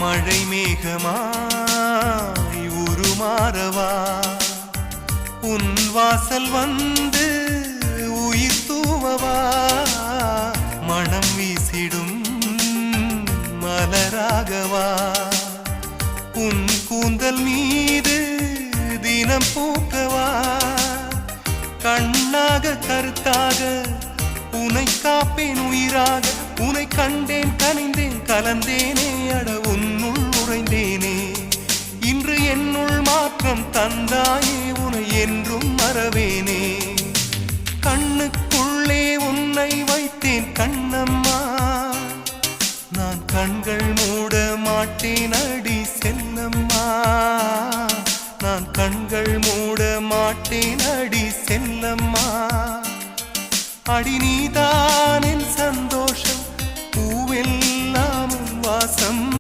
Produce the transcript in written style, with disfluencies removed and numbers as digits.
மழை மேகமாய் உருமாறவா உன் வாசல் வந்து உயிர் தூவவா மனம் வீசிடும் மலராகவா உன் கூந்தல் மீது தினம் பூக்கவா கண்ணாக கருத்தாக உனை காப்பேன் உயிராக உனை கண்டேன் கனிந்தேன் கலந்தேனே அட உன்னுள் உறைந்தேனே இன்று என்னுள் மாற்றம் தந்தாயே உனை என்றும் மறவேனே கண்ணுக்குள்ளே உன்னை வைத்தேன் கண்ணம்மா நான் கண்கள் மூட மாட்டேன் அடி செல்லம்மா நான் கண்கள் மூட மாட்டேன் அடி செல்லம்மா அடி நீதானே